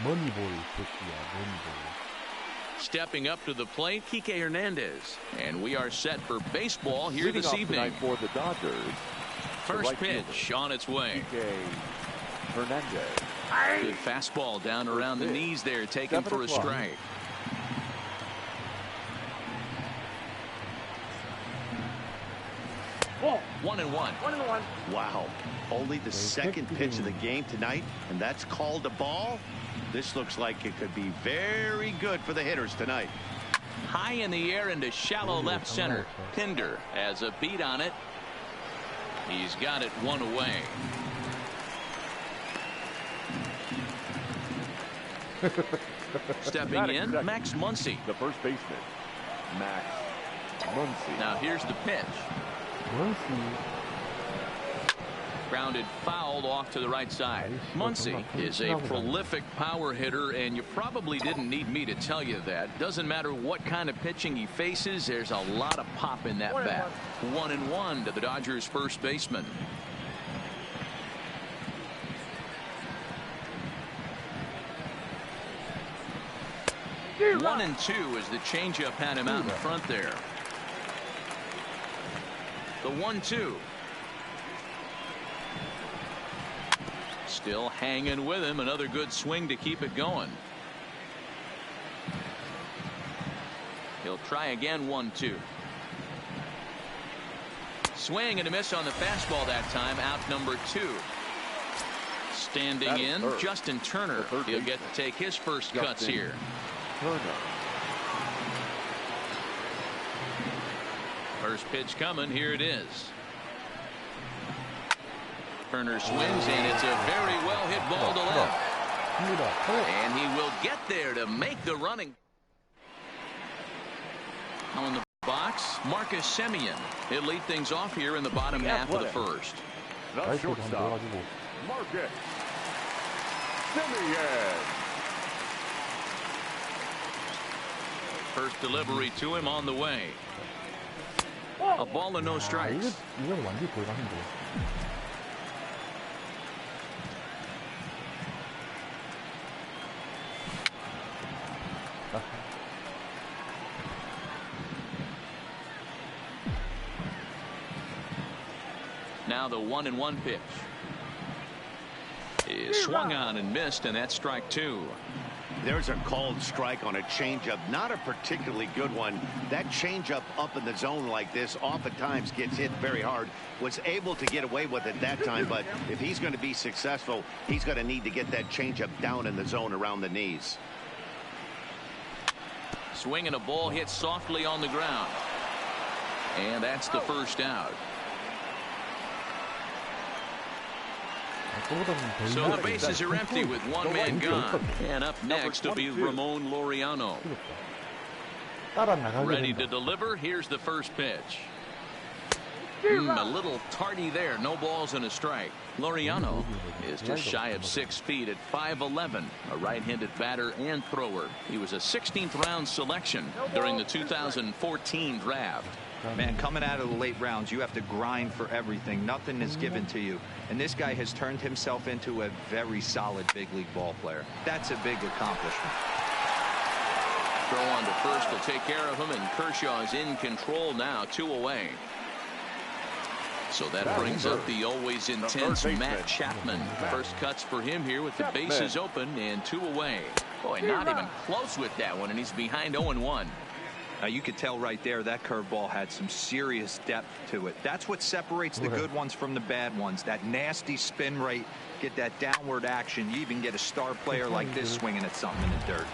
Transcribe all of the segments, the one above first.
머니볼 새끼야, 머니볼. Stepping up to the plate, Kike Hernandez. And we are set for baseball here this evening. For the Dodgers, First pitch on its way. Hernandez. Good fastball down around the knees there, taken for a strike. Ball. 1-1. 1-1. Wow. Only the second pitch of the game tonight, and that's called a ball. This looks like it could be very good for the hitters tonight. High in the air into shallow left center. Pinder has a beat on it. He's got it one away. Stepping in, Max Muncy. The first baseman, Max Muncy. Now here's the pitch. Muncy. Grounded foul off to the right side. Muncy is a prolific power hitter, and you probably didn't need me to tell you that. Doesn't matter what kind of pitching he faces, there's a lot of pop in that bat. 1-1 to the Dodgers first baseman. One and two as the changeup had him out in front there. The 1-2. Still hanging with him. Another good swing to keep it going. He'll try again. 1-2. Swing and a miss on the fastball that time. Out number 2. Standing in, Justin Turner. He'll get to take his first cuts here. First pitch coming. Here it is. Turner swings, and it's a very well hit ball to left. And he will get there to make the running. On the box, Marcus Semien. He'll lead things off here in the bottom half of the first. The shortstop, Marcus Semien. First delivery to him on the way. A ball and no strikes. 이건 완전 골반인데. Now the 1-1 pitch is swung on and missed, and that's strike 2. There's a called strike on a changeup, not a particularly good one. That changeup up in the zone like this oftentimes gets hit very hard. Was able to get away with it that time, but if he's going to be successful, he's going to need to get that changeup down in the zone around the knees. Swing and a ball hit softly on the ground, and that's the first out. So the bases are empty with one man gone. And up next will be Ramon Laureano. Ready to deliver. Here's the first pitch. A little tardy there. No balls and a strike. Laureano is just shy of 6 feet at 5'11", a right-handed batter and thrower. He was a 16th round selection during the 2014 draft. Man, coming out of the late rounds, you have to grind for everything. Nothing is given to you. And this guy has turned himself into a very solid big league ball player. That's a big accomplishment. Throw on to first will take care of him, and Kershaw is in control now, 2 away. So that brings up the always intense Matt Chapman. First cuts for him here with the bases open and 2 away. Boy, not even close with that one, and he's behind 0-1. Now you could tell right there that curveball had some serious depth to it. That's what separates the good ones from the bad ones. That nasty spin rate, get that downward action. You even get a star player like this swinging at something in the dirt.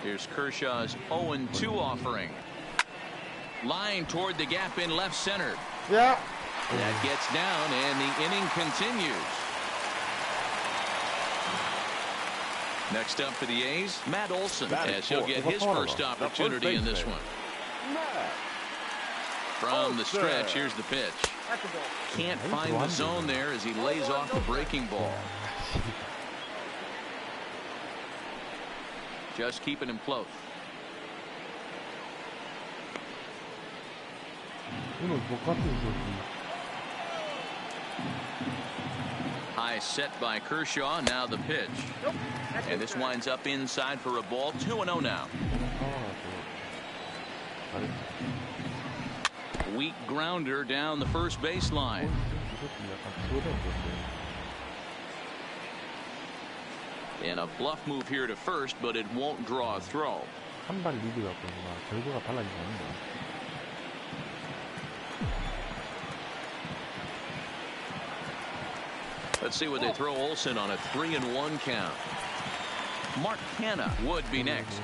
Here's Kershaw's 0-2 offering. Line toward the gap in left center. Yeah. That gets down, and the inning continues. Next up for the A's, Matt Olson, as he'll get his first opportunity in this one. From the stretch, here's the pitch. Can't find the zone there as he lays off the breaking ball. Just keeping him close. High set by Kershaw. Now the pitch. And this winds up inside for a ball. 2-0 now. Weak grounder down the first baseline. And a bluff move here to first, but it won't draw a throw. 한발 리드가 뭔가 결과가 달라지지 않는다. Let's see what they throw Olsen on a 3-1 count. Mark Hanna would be next.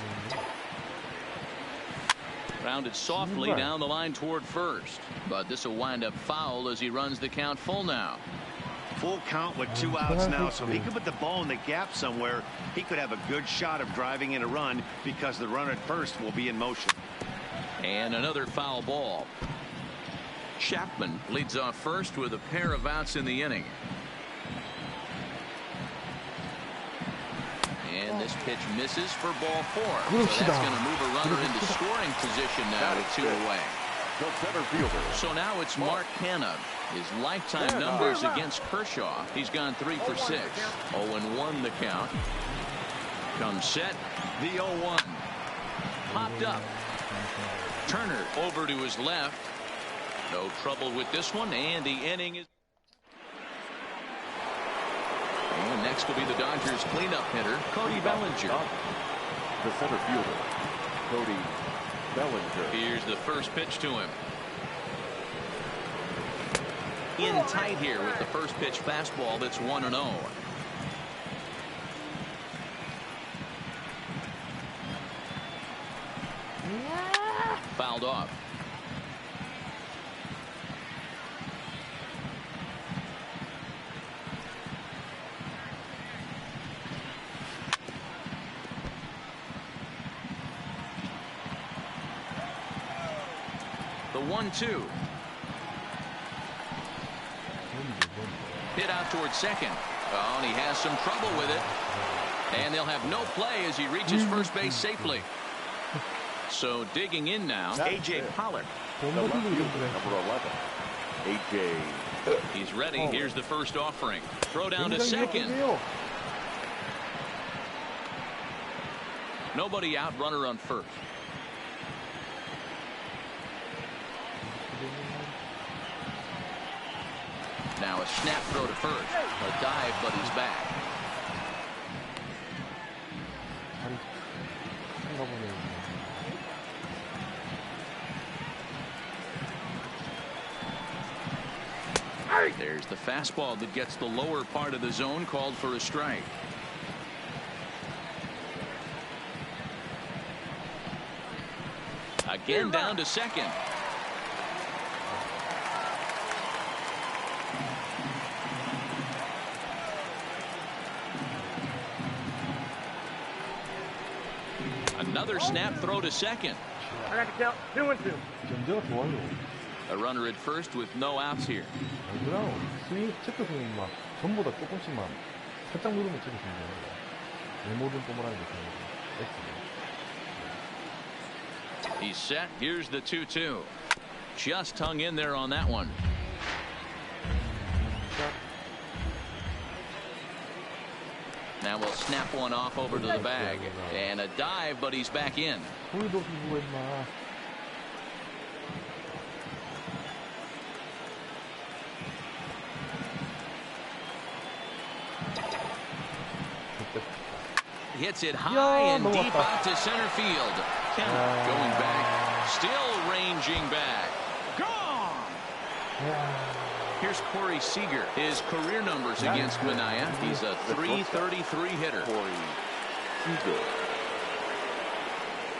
Rounded softly down the line toward first, but this will wind up foul as he runs the count full now. Full count with 2 outs now, so he could put the ball in the gap somewhere. He could have a good shot of driving in a run because the runner at first will be in motion. And another foul ball. Chapman leads off first with a pair of outs in the inning. And this pitch misses for ball 4. So that's going to move a runner into scoring position now with 2 away. The center fielder. So now it's Mark Hanna. His lifetime numbers against Kershaw. He's gone 3 for 6. 0-1 the count. Comes set. The 0-1. Popped up. Turner over to his left. No trouble with this one, and the inning is. And next will be the Dodgers cleanup hitter, Cody Bellinger. The center fielder, Cody Bellinger. Here's the first pitch to him. In tight here with the first pitch fastball that's 1-0. Fouled off. The 1-2. Hit out towards second. Oh, and he has some trouble with it. And they'll have no play as he reaches first base safely. So digging in now, A.J. Pollock. Number 11, A.J. He's ready. Here's the first offering. Throw down to second. Nobody out, runner on first. Now a snap throw to first. A dive, but he's back. There's the fastball that gets the lower part of the zone, called for a strike. Again down to second. Another snap throw to second. I got to count 2-2. 견제가 좋아요. A runner at first with no outs here. 그냥 스윙 체크 스윙 막 전부 다 조금씩만 살짝 누르면 체크 스윙 되는 거야. 내 모든 동그라미 되는 거야. He's set. Here's the 2-2. Just hung in there on that one. Now we'll snap one off over to the bag. And a dive, but he's back in. 거기도 비고 임마. Hits it high and deep out to center field. Kemp going back. Still ranging back. Gone! Here's Corey Seager. His career numbers against Minaya. He's a .333 hitter. Corey Seager.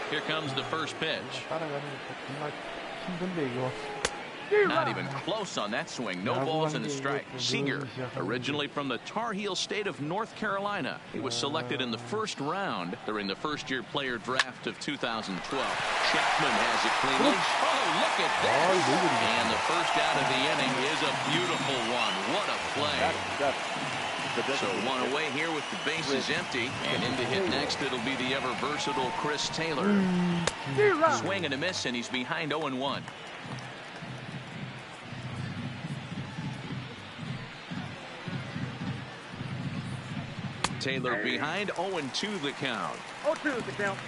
Here comes the first pitch. 따라가는 거 정말 힘든데 이거. Not even close on that swing. No balls and a strike. Seager, originally from the Tar Heel state of North Carolina. He was selected in the first round during the first-year player draft of 2012. Chapman has it cleanly. Oh, look at that. And the first out of the inning is a beautiful one. What a play. So one away here with the bases empty. And in to hit next, it'll be the ever-versatile Chris Taylor. Swing and a miss, and he's behind 0-1. Taylor behind 0-2 the count. 0-2 is the count.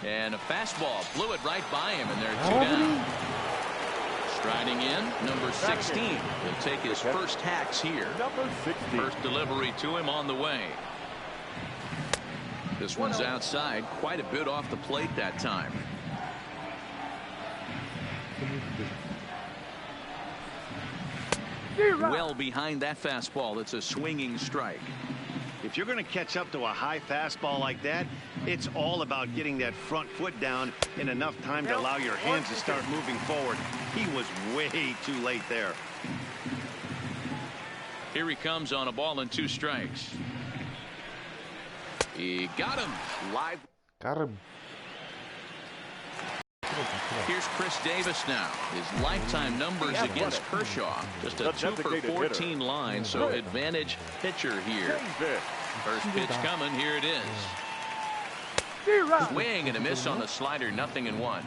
And a fastball blew it right by him, and they're 2 down. Striding in, number 16. He'll take his first hacks here. Number 16. First delivery to him on the way. This one's outside, quite a bit off the plate that time. Well behind that fastball. It's a swinging strike. If you're going to catch up to a high fastball like that, it's all about getting that front foot down in enough time to allow your hands to start moving forward. He was way too late there. Here he comes on a ball and 2 strikes. He got him live. Got him. Here's Chris Davis now. His lifetime numbers against Kershaw. Just a 2 for 14 line, so advantage pitcher here. First pitch coming. Here it is. Swing and a miss on the slider. 0-1.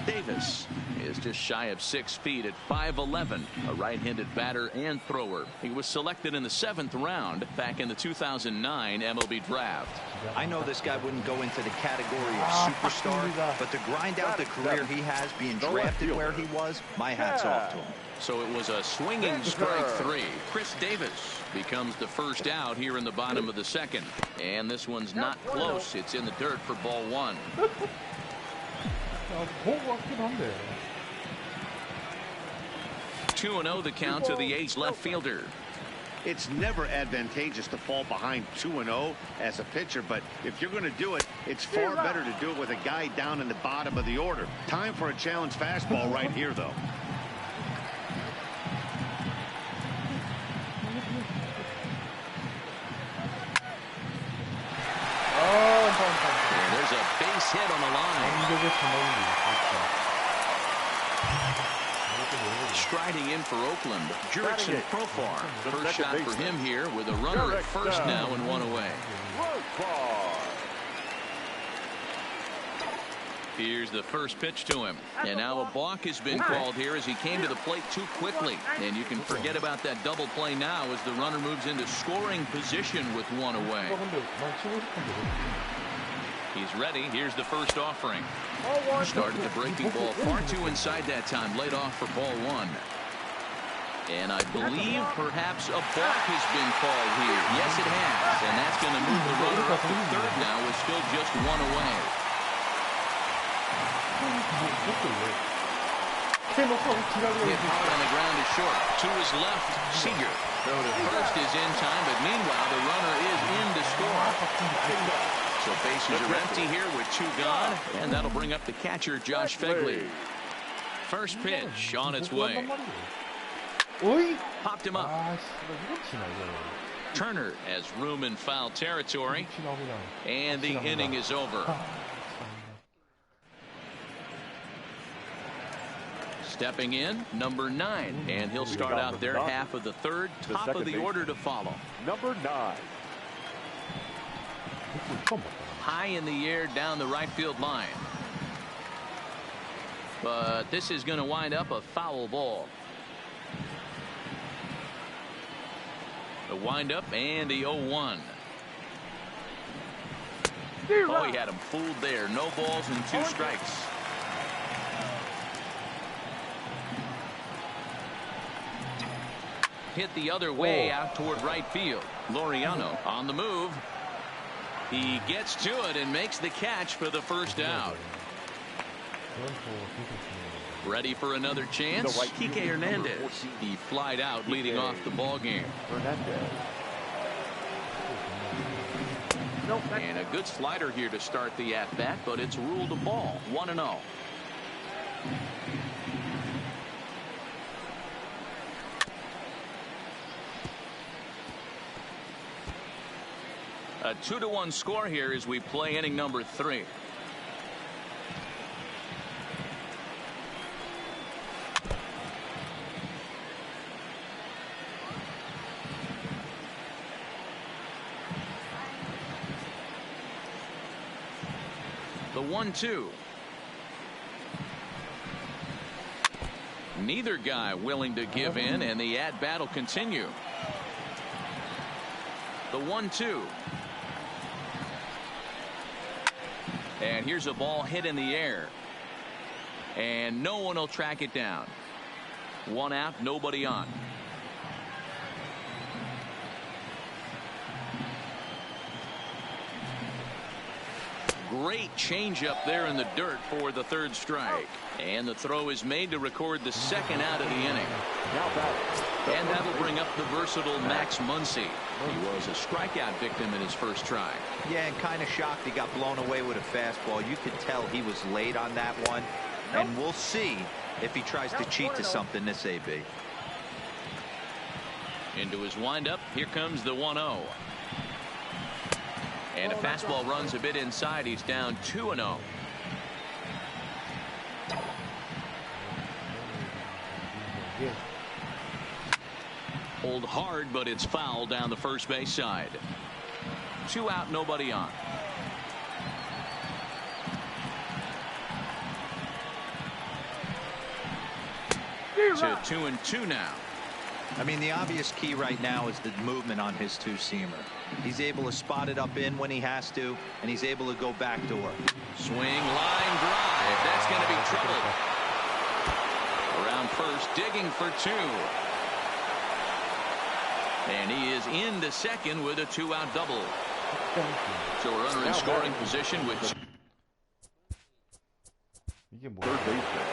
Davis is just shy of 6 feet at 5'11", a right-handed batter and thrower. He was selected in the 7th round back in the 2009 MLB draft. I know this guy wouldn't go into the category of superstar, but to grind out the career he has, being drafted where he was, my hat's off to him. So it was a swinging strike 3. Chris Davis becomes the first out here in the bottom of the 2nd. And this one's not close. It's in the dirt for ball 1. 2-0 the count to the A's left fielder. It's never advantageous to fall behind 2-0 as a pitcher, but if you're going to do it, it's far better to do it with a guy down in the bottom of the order. Time for a challenge fastball right here, though. And there's a base hit on the line. Striding in for Oakland, Jurickson Profar. First shot for him here with a runner at first now and 1 away. Here's the first pitch to him. And now a balk has been called here as he came to the plate too quickly. And you can forget about that double play now as the runner moves into scoring position with 1 away. He's ready. Here's the first offering. Started the breaking ball far too inside that time. Laid off for ball 1. And I believe perhaps a balk has been called here. Yes, it has. And that's going to move the runner up to 3rd now with still just 1 away. Hit hard on the ground is short. To his left, Seager. Throw to first is in time, but meanwhile the runner is in to score. So bases are empty here with 2 gone, and that'll bring up the catcher, Josh Fegley. First pitch on its way. Popped him up. Turner has room in foul territory, and the inning is over. Stepping in, number 9, and he'll start out their half of the 3rd, top of the order to follow. Number 9. High in the air down the right field line. But this is going to wind up a foul ball. The windup and the 0-1. Oh, he had him fooled there. No balls and 2 strikes. Hit the other way out toward right field. Laureano on the move. He gets to it and makes the catch for the first out. Ready for another chance. Kike Hernandez. He flied out leading off the ball game. And a good slider here to start the at-bat, but it's ruled a ball. 1-0. A 2-1 score here as we play inning number 3. The 1-2. Neither guy willing to give in, and the at-bat will continue. The 1-2. And here's a ball hit in the air. And no one will track it down. One out, nobody on. Great changeup there in the dirt for the third strike. And the throw is made to record the second out of the inning. And that'll bring up the versatile Max Muncy. He was a strikeout victim in his first try. Yeah, and kind of shocked he got blown away with a fastball. You could tell he was late on that one. And we'll see if he tries to cheat to something this AB. Into his windup. Here comes the 1-0. And a fastball runs a bit inside. He's down 2-0. Hold hard, but it's foul down the first base side. 2 out, nobody on. To 2-2 now. I mean, the obvious key right now is the movement on his two-seamer. He's able to spot it up in when he has to, and he's able to go backdoor. Swing, line drive. That's going to be trouble. Around first, digging for 2. And he is into second with a 2-out double. So a runner in scoring position with third baseman.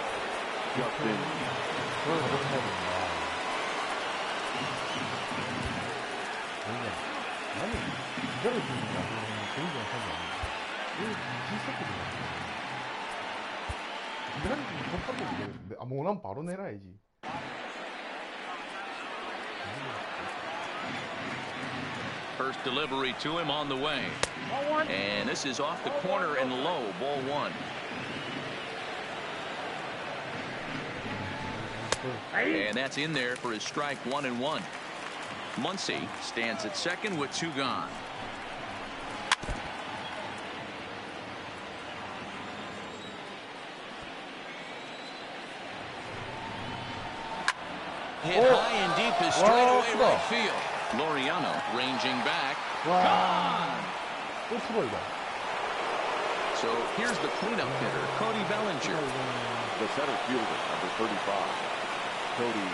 Justin. 원하면 바로 내놔야지. first delivery to him on the way. And this is off the corner and low. Ball 1. And that's in there for his strike 1-1. Muncy stands at second with 2 gone. Hit high and deep is straightaway right field. Laureano ranging back. Gone. So here's the cleanup hitter, Cody Bellinger. The center fielder, number 35, Cody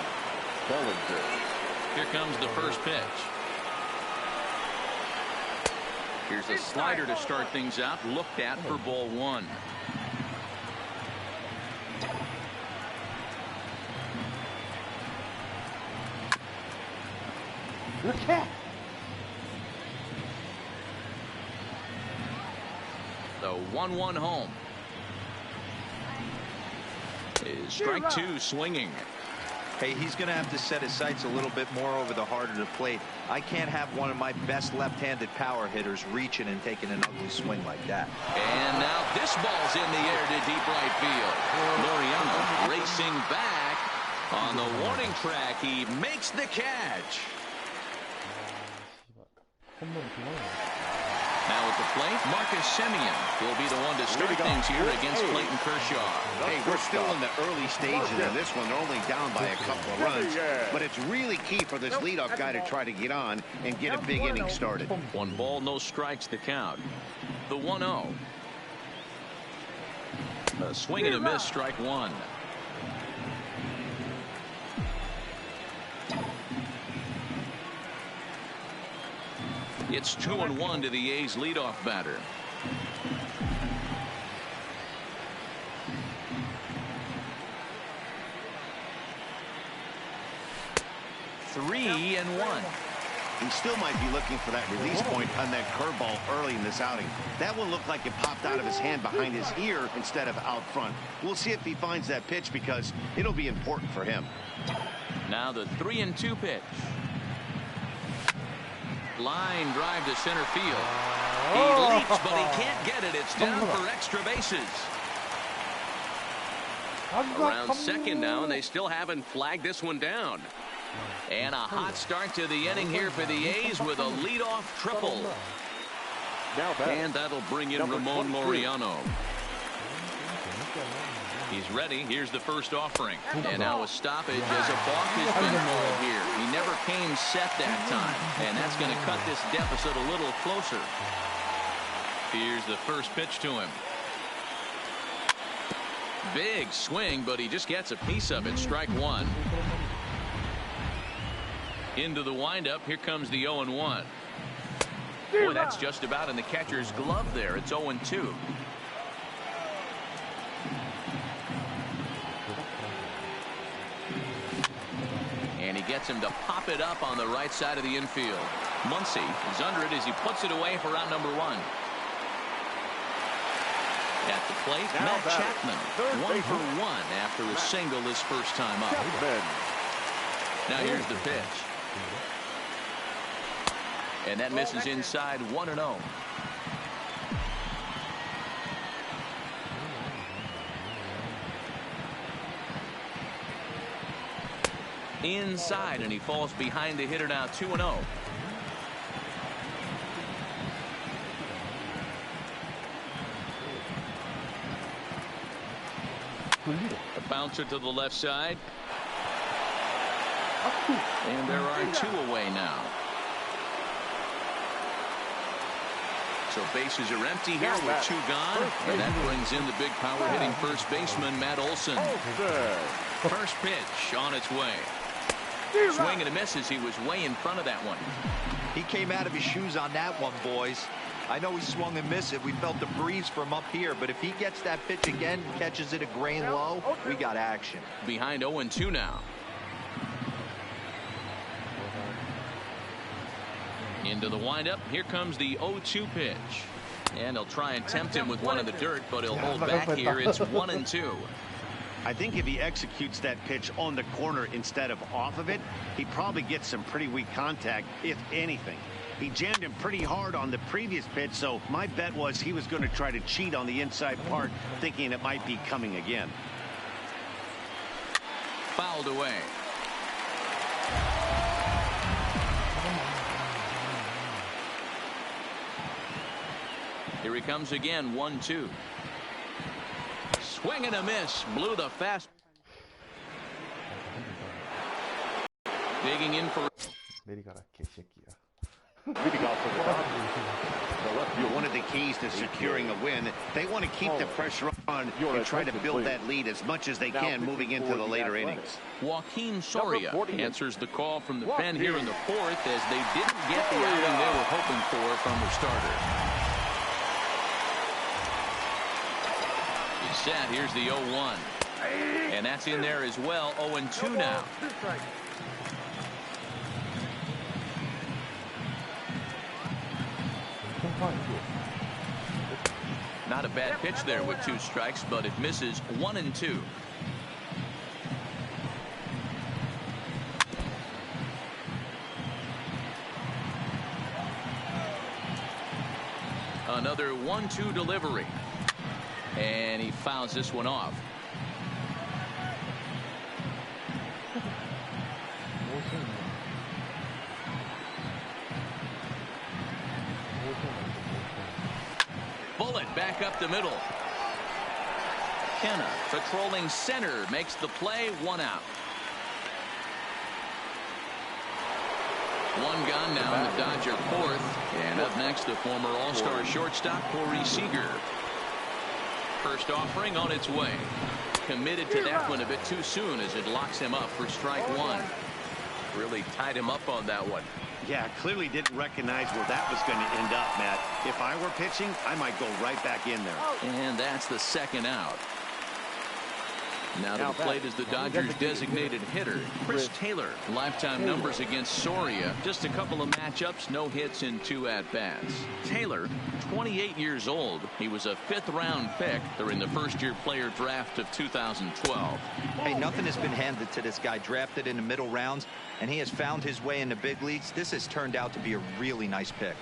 Bellinger. Here comes the first pitch. Here's a slider to start things out, looked at for ball 1. The 1-1 home. Is strike 2 swinging. Hey, he's going to have to set his sights a little bit more over the heart of the plate. I can't have one of my best left-handed power hitters reaching and taking an ugly swing like that. And now this ball's in the air to deep right field. Laureano racing back on the warning track. He makes the catch. Now at the plate, Marcus Semien will be the one to start things here against Clayton Kershaw. Hey, we're still in the early stages of this one. They're only down by a couple of runs. But it's really key for this leadoff guy to try to get on and get a big inning started. 1 ball, no strikes to count. The 1-0. A swing and a miss, strike 1. It's 2-1 to the A's leadoff batter. Three and 1. He still might be looking for that release point on that curveball early in this outing. That one looked like it popped out of his hand behind his ear instead of out front. We'll see if he finds that pitch because it'll be important for him. Now the 3-2 pitch. Line drive to center field. He leaps, but he can't get it. It's down for extra bases. Around second now, and they still haven't flagged this one down. And a hot start to the inning here for the A's with a leadoff triple. And that'll bring in Ramon Laureano. He's ready. Here's the first offering. And now a stoppage as a balk has been called here. He never came set that time. And that's going to cut this deficit a little closer. Here's the first pitch to him. Big swing, but he just gets a piece of it. Strike one. Into the windup. Here comes the 0-1. Boy, that's just about in the catcher's glove there. It's 0-2. And he gets him to pop it up on the right side of the infield. Muncy is under it as he puts it away for out number one. At the plate, Matt Chapman, 1 for 1 after a single his first time up. Now here's the pitch. And that misses inside 1-0. Inside, and he falls behind the hitter now 2-0. A bouncer to the left side. And there are 2 away now. So bases are empty here with 2 gone. And that brings in the big power hitting first baseman, Matt Olson. First pitch on its way. Swing and a miss as he was way in front of that one. He came out of his shoes on that one, boys. I know he swung and missed it. We felt the breeze from up here, but if he gets that pitch again and catches it a grain low, we got action. Behind 0-2 now. Into the windup. Here comes the 0-2 pitch. And he'll try and tempt him with one in the dirt, but he'll hold back here. It's 1-2. I think if he executes that pitch on the corner instead of off of it, he probably gets some pretty weak contact, if anything. He jammed him pretty hard on the previous pitch, so my bet was he was going to try to cheat on the inside part, thinking it might be coming again. Fouled away. Here he comes again, 1-2. Swing and a miss. Blew the fast. Digging in for. 내리가라 개새끼야. One of the keys to securing a win, they want to keep the pressure on and try to build that lead as much as they can moving into the later innings. Joaquin Soria answers the call from the pen here in the 4th as they didn't get the outing they were hoping for from the starter. He's set. Here's the 0-1. And that's in there as well. 0-2 now. Not a bad pitch there with 2 strikes, but it misses 1-2. Another 1-2 delivery. And he fouls this one off. Bullet back up the middle. Kenna patrolling center makes the play. 1 out. 1 gone now in the Dodger 4th. And up next, the former All-Star shortstop Corey Seager. First offering on its way. Committed to that one a bit too soon as it locks him up for strike 1. Really tied him up on that one. Yeah, clearly didn't recognize where that was going to end up, Matt. If I were pitching, I might go right back in there. And that's the 2nd out. Now to the plate is the Dodgers' designated hitter, Chris Taylor. Lifetime numbers against Soria. Just a couple of matchups, no hits in 2 at-bats. Taylor, 28 years old. He was a 5th-round pick during the first-year player draft of 2012. Hey, nothing has been handed to this guy. Drafted in the middle rounds, and he has found his way in the big leagues. This has turned out to be a really nice pick.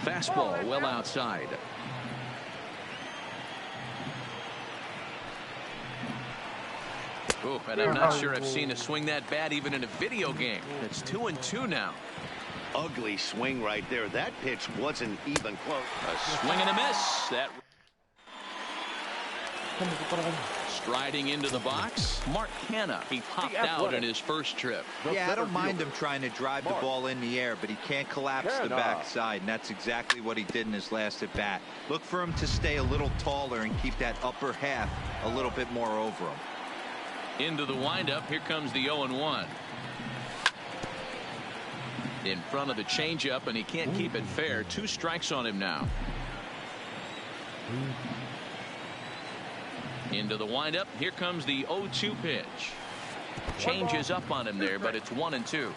Fastball well outside. Oh, and I'm not sure I've seen a swing that bad even in a video game. It's 2-2 now. Ugly swing right there. That pitch wasn't even close. A swing and a miss. That Striding into the box, Mark Hanna. He popped out in his first trip. Yeah, I don't mind him trying to drive the ball in the air, but he can't collapse the backside, and that's exactly what he did in his last at bat. Look for him to stay a little taller and keep that upper half a little bit more over him. Into the windup, here comes the 0-1. In front of the changeup, and he can't keep it fair. 2 strikes on him now. Into the windup, here comes the 0-2 pitch. Changes up on him there, but it's 1-2.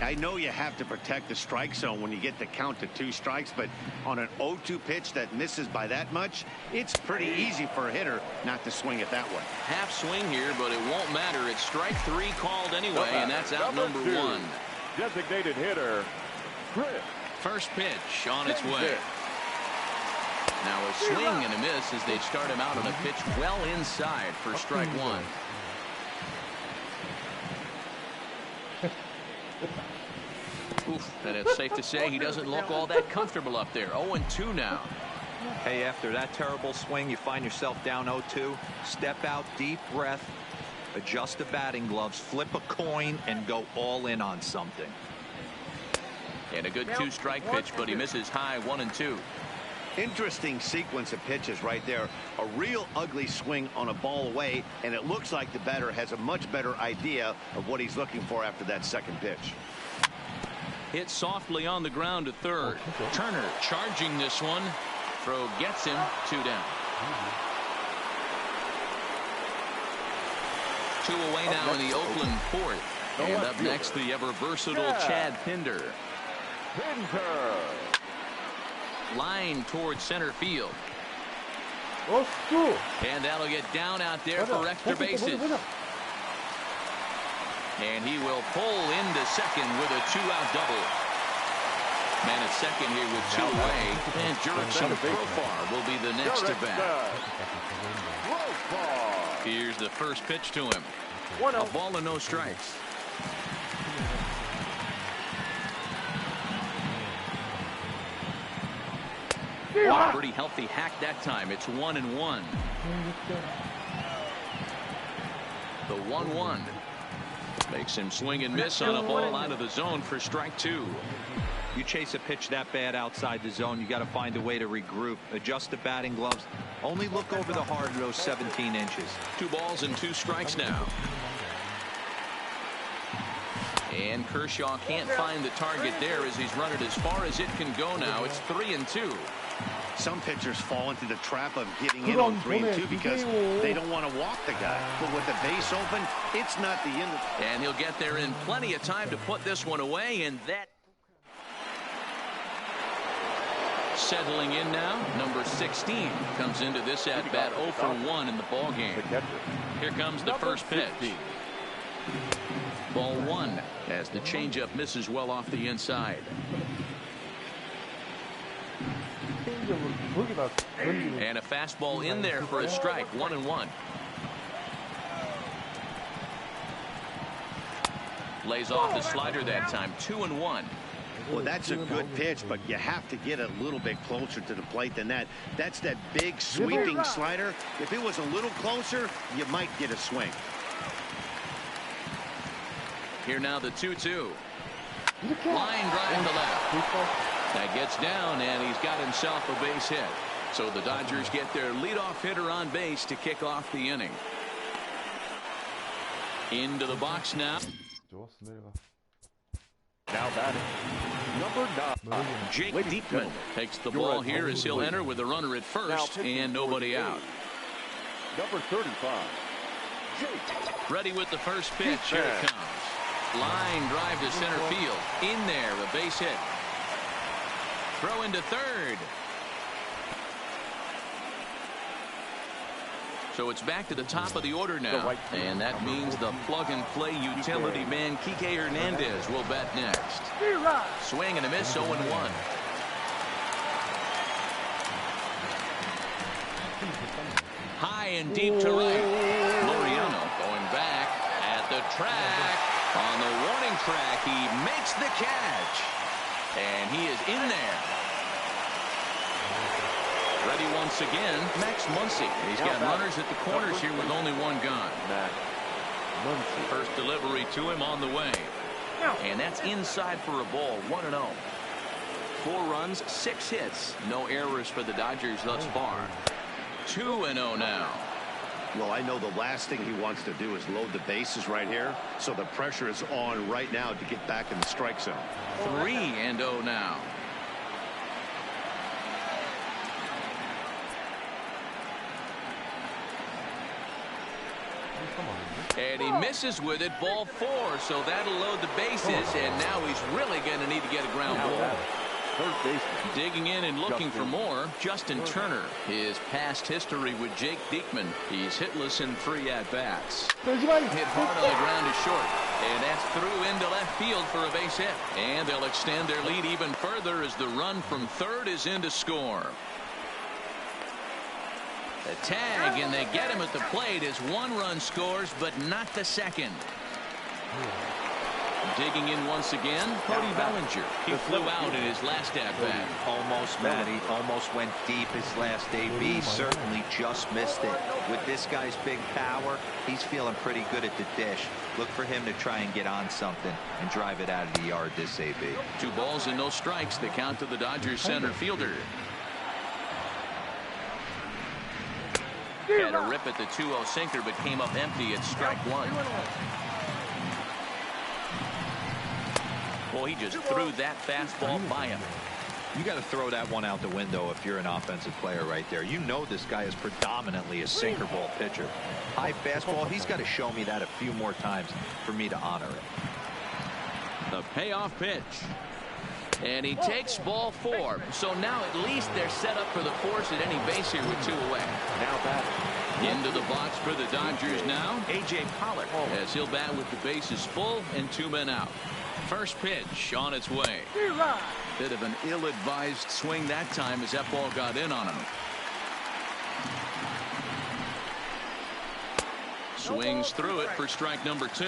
I know you have to protect the strike zone when you get the count to 2 strikes, but on an 0-2 pitch that misses by that much, it's pretty easy for a hitter not to swing it that way. Half swing here, but it won't matter. It's strike 3 called anyway, and that's out number 1. Designated hitter, Chris. First pitch on its way. Now a swing and a miss as they start him out on a pitch well inside for strike 1. Oof, and it's safe to say he doesn't look all that comfortable up there. 0-2 now. Hey, after that terrible swing, you find yourself down 0-2. Step out, deep breath, adjust the batting gloves, flip a coin, and go all in on something. And a good 2-strike pitch, but he misses high. 1-2. Interesting sequence of pitches right there. A real ugly swing on a ball away, and it looks like the batter has a much better idea of what he's looking for after that second pitch. Hit softly on the ground to third. Turner charging this one. Throw gets him. 2 down. 2 away now in the Oakland 4th. And up next, the ever versatile Chad Pinder. Line towards center field. And that'll get down out there for extra bases. And he will pull into second with a 2-out double. Man at second here with 2 away. And Jurickson Profar will be the next to bat. Here's the first pitch to him. A ball and no strikes. Pretty healthy hack that time. It's 1-1. The 1-1 makes him swing and miss on a ball out of the zone for strike 2. You chase a pitch that bad outside the zone, you got to find a way to regroup, adjust the batting gloves, only look over the hard those 17 inches. 2 balls and 2 strikes now. And Kershaw can't find the target there as he's run it as far as it can go now. It's 3-2. Some pitchers fall into the trap of getting in on 3-2 because they don't want to walk the guy. But with the base open, it's not the end. And he'll get there in plenty of time to put this one away. And that settling in now. Number 16 comes into this at bat 0 for 1 in the ball game. Here comes the first pitch. Ball 1 as the changeup misses well off the inside. And a fastball in there for a strike. 1-1. Lays off the slider that time. 2-1. Well, that's a good pitch, but you have to get a little bit closer to the plate than that. That's that big sweeping slider. If it was a little closer, you might get a swing. Here now the 2-2. Line drive to left. That gets down, and he's got himself a base hit. So the Dodgers get their leadoff hitter on base to kick off the inning. Into the box now. Now batting, number 9. Jake Diekman takes the ball here as he'll enter with a runner at first and nobody out. Number 35. Ready with the first pitch. Here it comes. Line drive to center field. In there, a base hit. Throw into third. So it's back to the top of the order now. And that means the plug-and-play utility man Kike Hernandez will bat next. Swing and a miss, 0-1. High and deep to right. Laureano going back at the track. On the warning track, he makes the catch. And he is in there. Ready once again, Max Muncy. He's got runners at the corners here with only one gone. Max Muncy. First delivery to him on the way. And that's inside for a ball, 1-0. 4 runs, 6 hits. No errors for the Dodgers thus far. 2-0 now. Well, I know the last thing he wants to do is load the bases right here. So the pressure is on right now to get back in the strike zone. 3-0 now. And he misses with it, ball 4, so that'll load the bases, and now he's really going to need to get a ground ball. Third baseman. Digging in and looking for more, Justin Turner. His past history with Jake Diekman. He's hitless in 3 at-bats. Hit hard on the ground is short, and that's through into left field for a base hit. And they'll extend their lead even further as the run from third is in to score. The tag, and they get him at the plate as 1 run scores, but not the second. Digging in once again, Cody Bellinger. He flew out in his last at-bat. Almost, Matty. Almost went deep his last AB. Certainly just missed it. With this guy's big power, he's feeling pretty good at the dish. Look for him to try and get on something and drive it out of the yard this AB. 2 balls and no strikes. The count to the Dodgers center fielder. Had a rip at the 2-0 sinker, but came up empty at strike 1. Well, he just threw that fastball by him. You got to throw that one out the window if you're an offensive player right there. You know this guy is predominantly a sinker ball pitcher. High fastball, he's got to show me that a few more times for me to honor it. The payoff pitch. And he takes ball 4. So now at least they're set up for the force at any base here with 2 away. Now batting. Into the box for the Dodgers now, A.J. Pollock, as he'll bat with the bases full and 2 men out. First pitch on its way. Bit of an ill-advised swing that time as that ball got in on him. Swings through it for strike number 2.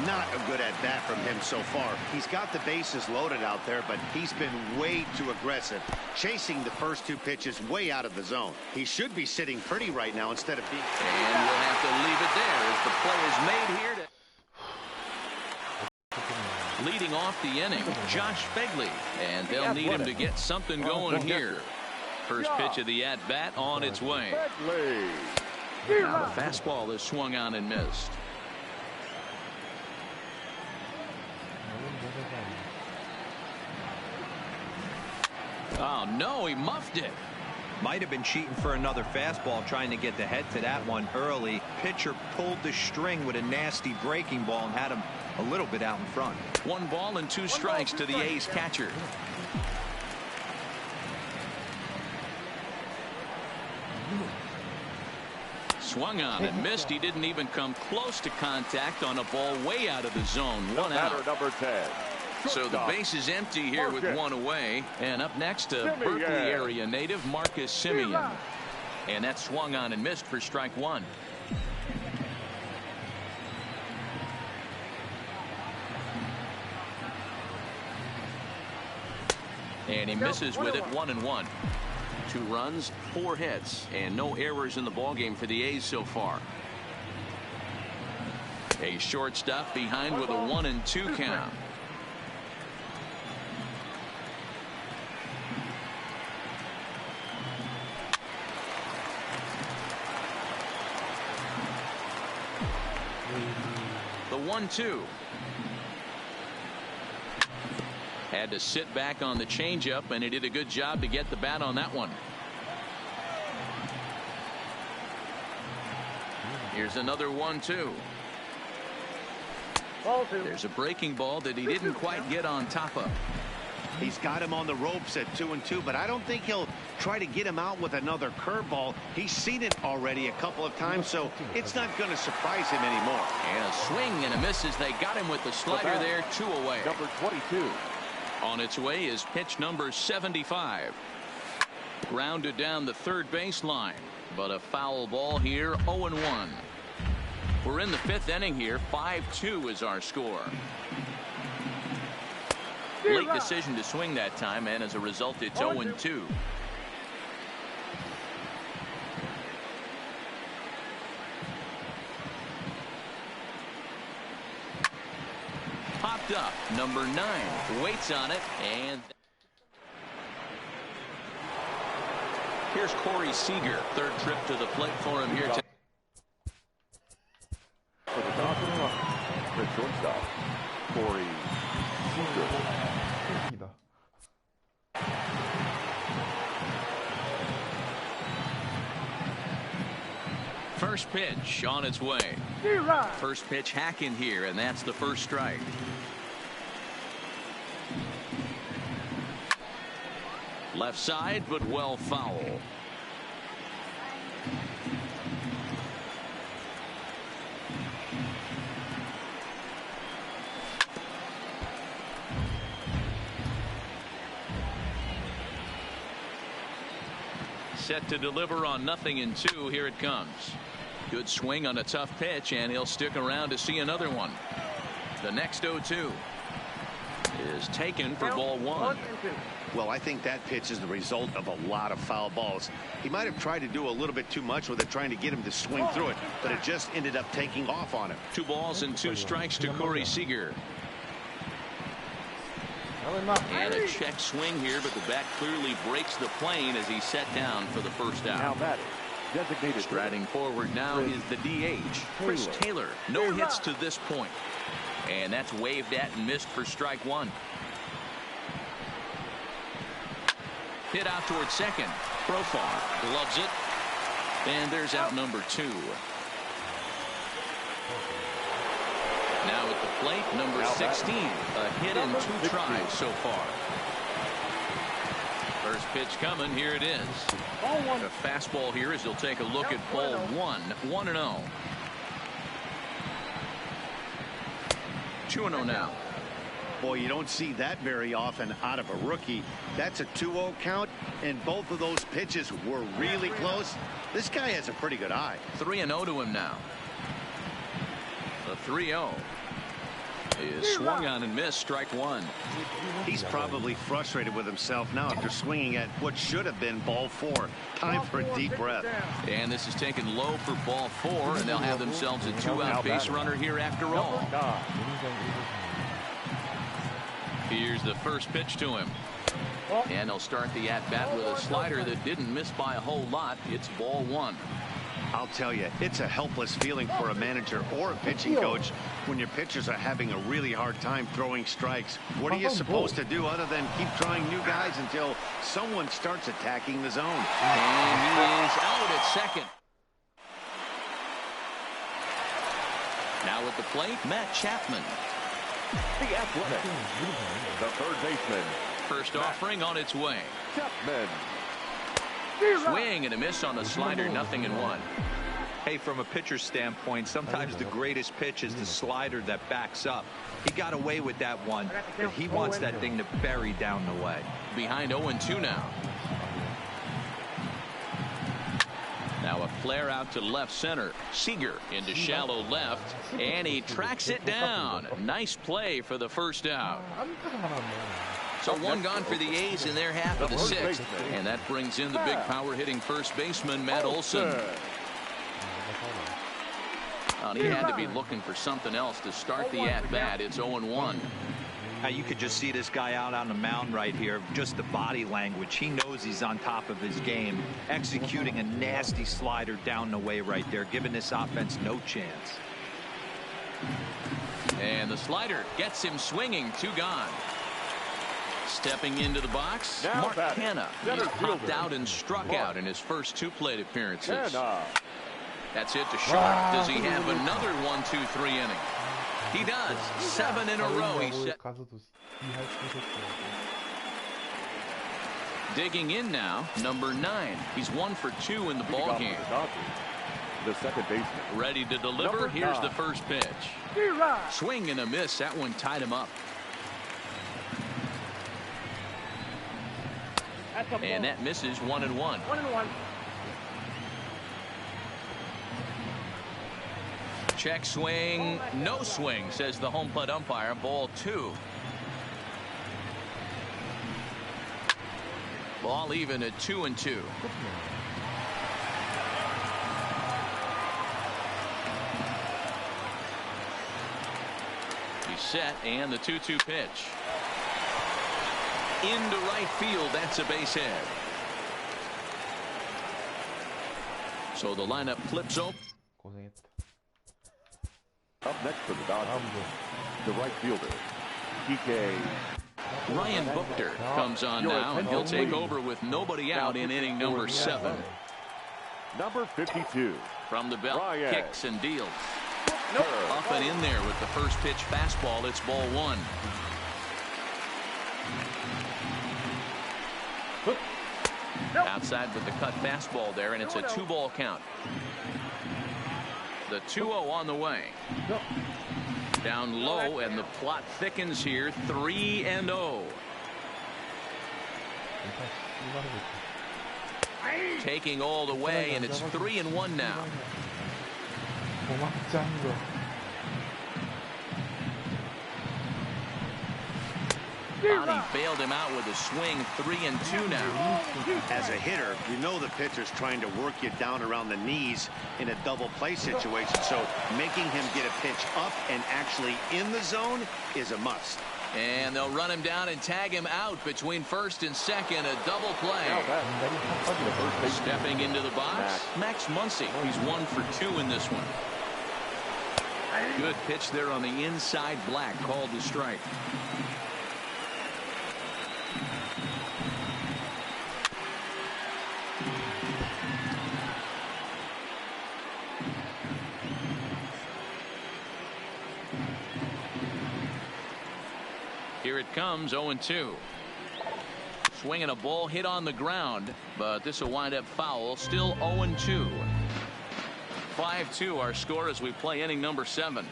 Not a good at bat from him so far. He's got the bases loaded out there, but he's been way too aggressive, chasing the first 2 pitches way out of the zone. He should be sitting pretty right now instead of being. And we'll have to leave it there as the play is made here. Leading off the inning, Josh Begley, and they'll need him to get something going here. First pitch of the at-bat on its way. Now the fastball is swung on and missed. Oh no, he muffed it. Might have been cheating for another fastball, trying to get the head to that one early. Pitcher pulled the string with a nasty breaking ball and had him a little bit out in front. 1 ball and 2 strikes to the A's catcher. Swung on and missed. He didn't even come close to contact on a ball way out of the zone. 1 out. Number 10. So the base is empty here with 1 away. And up next, a Berkeley area native, Marcus Semien. And that swung on and missed for strike 1. And he misses with it, 1-1. 2 runs, 4 hits, and no errors in the ballgame for the A's so far. A shortstop behind with a 1-2 count. The 1-2. Had to sit back on the changeup, and he did a good job to get the bat on that one. Here's another 1-2. There's a breaking ball that he didn't quite get on top of. He's got him on the ropes at 2-2, but I don't think he'll try to get him out with another curveball. He's seen it already a couple of times, so it's not going to surprise him anymore. And a swing and a miss as they got him with the slider there, 2 away. Number 22. On its way is pitch number 75. Grounded down the third baseline, but a foul ball here, 0-1. We're in the 5th inning here. 5-2 is our score. Late decision to swing that time, and as a result, it's 0-2. Popped up. Number 9 waits on it, and here's Corey Seager. Third trip to the plate for him here today. For the Dodgers, the shortstop, Corey Seager. 이다. First pitch on its way. First pitch hacking here, and that's the first strike. Left side, but well foul. Set to deliver on 0-2. Here it comes. Good swing on a tough pitch, and he'll stick around to see another one. The next 0-2 is taken for ball 1. Well, I think that pitch is the result of a lot of foul balls. He might have tried to do a little bit too much with it, trying to get him to swing through it, but it just ended up taking off on him. 2 balls and 2 strikes to Corey Seager. And a check swing here, but the bat clearly breaks the plane as he's set down for the first Now out. that is designated. Striding forward now is the DH, Chris Taylor. No hits to this point. And that's waved at and missed for strike 1. Hit out towards second. Profar gloves it. And there's out number 2. Now at the plate, number 16. A hit in 2 tries so far. First pitch coming. Here it is. A fastball here as he'll take a look at ball 1. 1-0. 2-0 now. Boy, you don't see that very often out of a rookie. That's a 2-0 count, and both of those pitches were really close. This guy has a pretty good eye. 3-0 to him now. The 3-0 is swung on and missed. Strike 1. He's probably frustrated with himself now after swinging at what should have been ball 4. Time for a deep breath. And this is taken low for ball 4, and they'll have themselves a 2-out base runner here after all. Here's the first pitch to him. And they'll start the at-bat with a slider that didn't miss by a whole lot. It's ball 1. I'll tell you, it's a helpless feeling for a manager or a pitching coach when your pitchers are having a really hard time throwing strikes. What are you supposed to do other than keep trying new guys until someone starts attacking the zone? And he is out at second. Now at the plate, Matt Chapman. The Athletic. The third baseman. First offering on its way. Chapman. Swing and a miss on the slider. 0-1. Hey, from a pitcher's standpoint, sometimes the greatest pitch is the slider that backs up. He got away with that one, but he wants that thing to bury down the way. Behind 0-2 now. Now a flare out to left center. Seager into shallow left, and he tracks it down. Nice play for the first out. So 1 gone for the A's in their half of the 6th. And that brings in the big power hitting first baseman, Matt Olson. He had to be looking for something else to start the at-bat. It's 0-1. You could just see this guy out on the mound right here. Just the body language. He knows he's on top of his game. Executing a nasty slider down the way right there, giving this offense no chance. And the slider gets him swinging. 2 gone. Stepping into the box, Mark Canha. He's popped out and struck out in his first 2 plate appearances. That's it to short. Does he have another 1-2-3 inning? He does. 7 in a row. He set. Digging in now, number 9. He's 1 for 2 in the ball game. The second baseman. Ready to deliver. Here's the first pitch. Swing and a miss. That one tied him up. And that misses. 1-1. 1-1. Check swing. No swing, says the home plate umpire. Ball 2. All even at 2-2. He's set, and the 2-2 pitch. Into right field. That's a base hit. So the lineup flips open. 고생했다. Up next for the Dodgers, the right fielder, PK. Ryan Buchter comes on now, and he'll take over with nobody out in inning number 7. Number 52. From the belt, Ryan. kicks and deals. Up and in there with the first pitch fastball. It's ball 1. Outside with the cut fastball there, and it's a 2-ball count. The 2-0 on the way. Down low, and the plot thickens here. 3-0. Taking all the way, and it's 3-1 now. Bonnie bailed him out with a swing. 3-2 now. As a hitter, you know the pitcher's trying to work you down around the knees in a double play situation. So making him get a pitch up and actually in the zone is a must. And they'll run him down and tag him out between first and second. A double play. Stepping into the box, Max Muncy. He's 1 for 2 in this one. Good pitch there on the inside. Black called the strike. Here it comes, 0-2. Swinging a ball hit on the ground, but this will wind up foul. Still 0-2. 5-2 our score as we play inning number 7.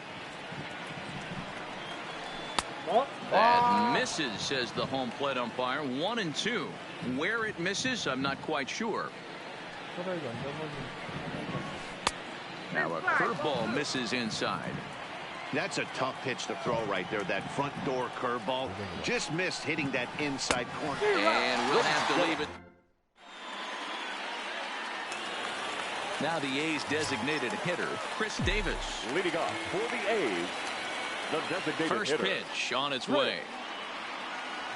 That misses, says the home plate umpire. 1-2. Where it misses, I'm not quite sure. Now a curveball misses inside. That's a tough pitch to throw right there. That front door curveball just missed hitting that inside corner. And we'll have to leave it. Now the A's designated hitter, Chris Davis. Leading off for the A's, the designated First hitter, pitch on its way.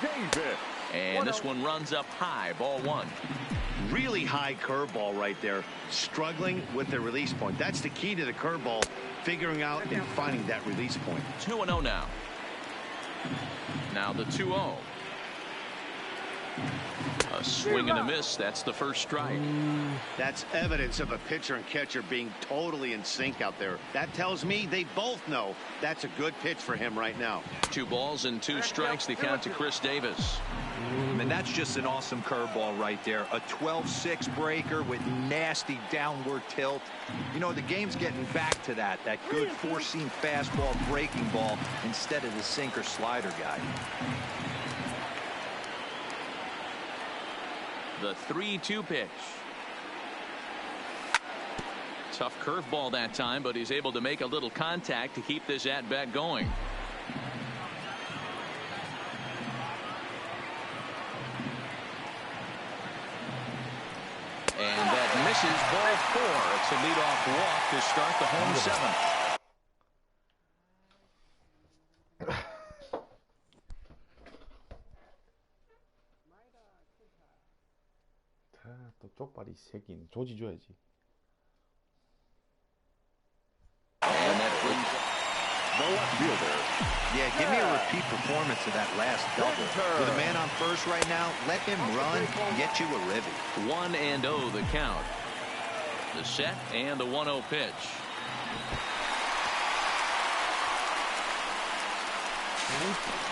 Davis. And this one runs up high, ball 1. Really high curveball right there. Struggling with the release point. That's the key to the curveball. Figuring out and finding that release point. 2-0 now. Now the 2-0. A swing and a miss. That's the first strike. That's evidence of a pitcher and catcher being totally in sync out there. That tells me they both know that's a good pitch for him right now. 2 balls and 2 strikes. The count to Chris Davis. And that's just an awesome curveball right there. A 12-6 breaker with nasty downward tilt. You know, the game's getting back to that good 4-seam fastball breaking ball instead of the sinker slider guy. The 3-2 pitch. Tough curveball that time, but he's able to make a little contact to keep this at-bat going. And that misses, ball 4. It's a leadoff walk to start the home 7th. 또 쪽발이 새긴 조지 줘야지. And that brings The left fielder. Yeah, give me a repeat performance of that last double. With a man on first right now, let him run and get you a ribby. 1-0 the count. The set and the 1-0 pitch.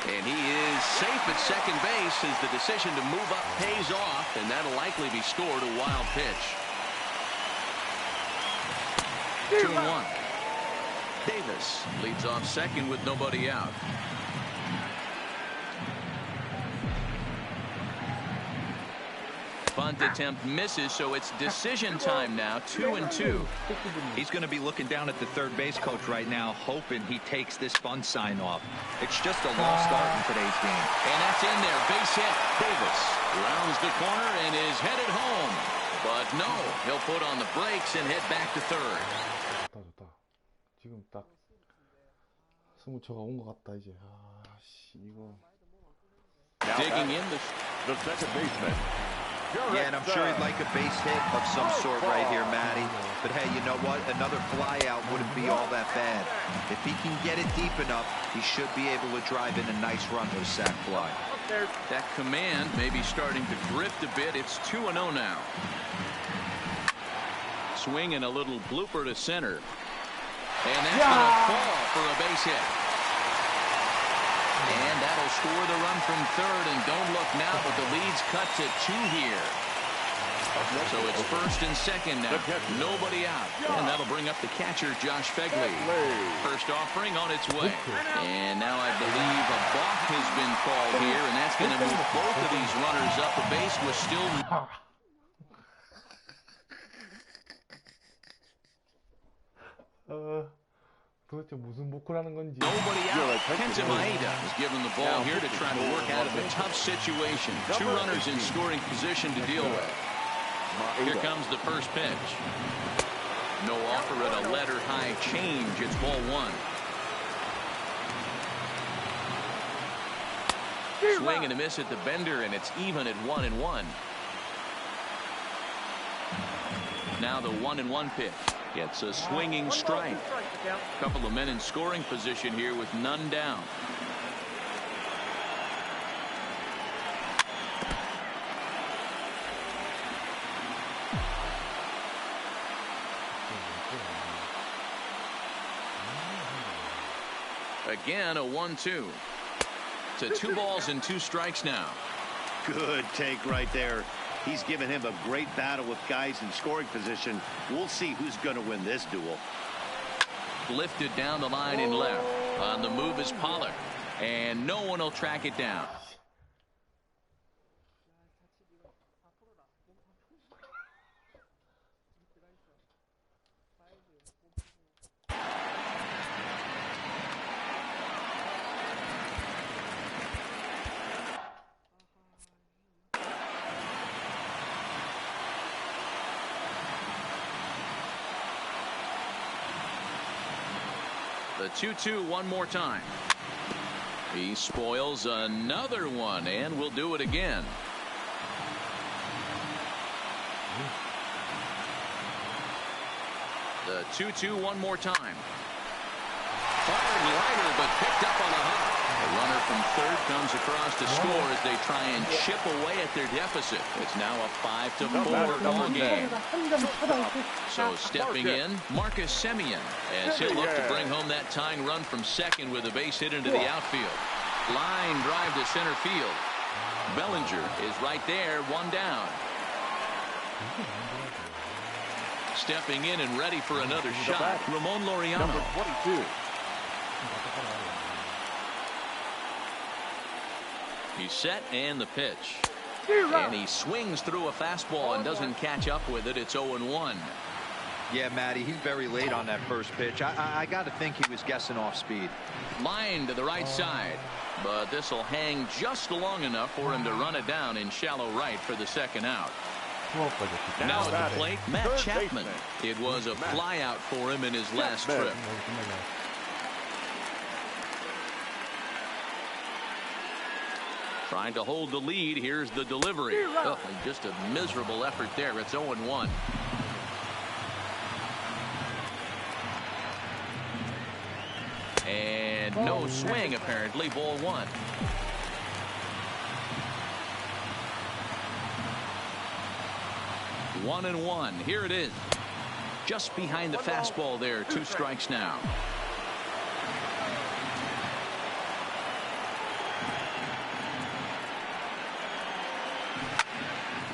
And he is safe at second base as the decision to move up pays off, and that'll likely be scored a wild pitch. 2-1. Davis leads off second with nobody out. bunt attempt misses, so it's decision time now, 2-2. He's going to be looking down at the third base coach right now, hoping he takes this bunt sign off. It's just a lost start in today's game. And that's in there. Base hit. Davis rounds the corner and is headed home. But no, he'll put on the brakes and head back to third. 좋다. 지금 딱 스무초가 온 것 같다 이제. 이거. Digging in the second baseman. Yeah, and I'm sure he'd like a base hit of some sort right here, Matty. But hey, you know what? Another flyout wouldn't be all that bad. If he can get it deep enough, he should be able to drive in a nice run with a sac fly. That command may be starting to drift a bit. It's 2-0 now. Swing and a little blooper to center. And that's going to fall for a base hit. And that'll score the run from third. And don't look now, but the lead's cut to 2 here. So it's first and second now. Nobody out. And that'll bring up the catcher, Josh Fegley. First offering on its way. And now I believe a balk has been called here. And that's going to move both of these runners up. The base was still... 도대체 무슨 보크라는 건지. Nobody out. Kenta Maeda is given the ball here to try to work out of a tough situation. 2 runners in scoring position to deal with. Here comes the first pitch. No offer at a letter high change. It's ball 1. Swing and a miss at the bender, and it's even at 1-1. Now the 1-1 pitch. Gets a swinging strike. A couple of men in scoring position here with none down. Again, a 1-2. To 2 balls and 2 strikes now. Good take right there. He's given him a great battle with guys in scoring position. We'll see who's going to win this duel. Lifted down the line in left. On the move is Pollard. And no one will track it down. The 2-2 one more time. He spoils another one, and we'll do it again. The 2-2 one more time. Fired liner, but picked up on a hop. The runner from third comes across to score as they try and chip away at their deficit. It's now a 5-4 ball game. So stepping in, Marcus Semien, as he'll look to bring home that tying run from second with a base hit into the outfield. Line drive to center field. Bellinger is right there, 1 down. Stepping in and ready for another shot, Ramon Laureano. Number 22. He's set and the pitch. And he swings through a fastball and doesn't catch up with it. It's 0-1. Yeah, Matty, he's very late on that first pitch. I got to think he was guessing off speed. Line to the right side. But this will hang just long enough for him to run it down in shallow right for the second out. Now at the plate, Matt Chapman. It was a flyout for him in his last trip. Trying to hold the lead. Here's the delivery. Oh, just a miserable effort there. It's 0-1. And no swing, apparently. Ball 1. One and one. Here it is. Just behind the fastball there. 2 strikes now.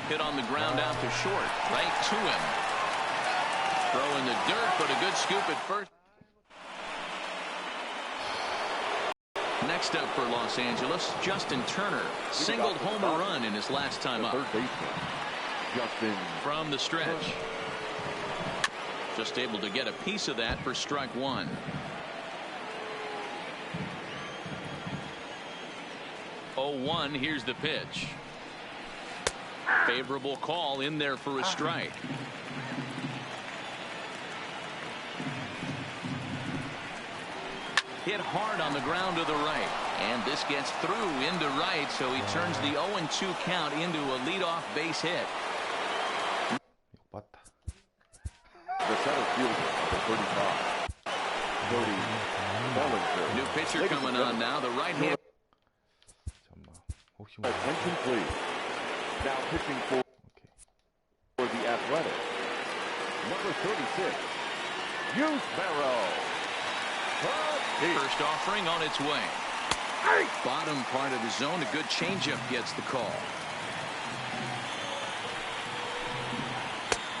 Hit on the ground out to short. Right to him. Throw in the dirt, but a good scoop at first. Next up for Los Angeles, Justin Turner. Singled home run in his last time up. Justin. From the stretch. Just able to get a piece of that for strike one. Oh, 1. Here's the pitch. Favorable call in there for a strike. Hit hard on the ground to the right. And this gets through into right, so he turns the 0-2 count into a leadoff base hit. 맞다. The center fielder, number 35. 30. Bellinger. New pitcher coming on now, the right hand. 잠깐만. 혹시 뭐. Attention, please. Now pitching for the Athletic. Number 36. Hughes Barrow. First offering on its way. Bottom part of the zone, a good changeup gets the call.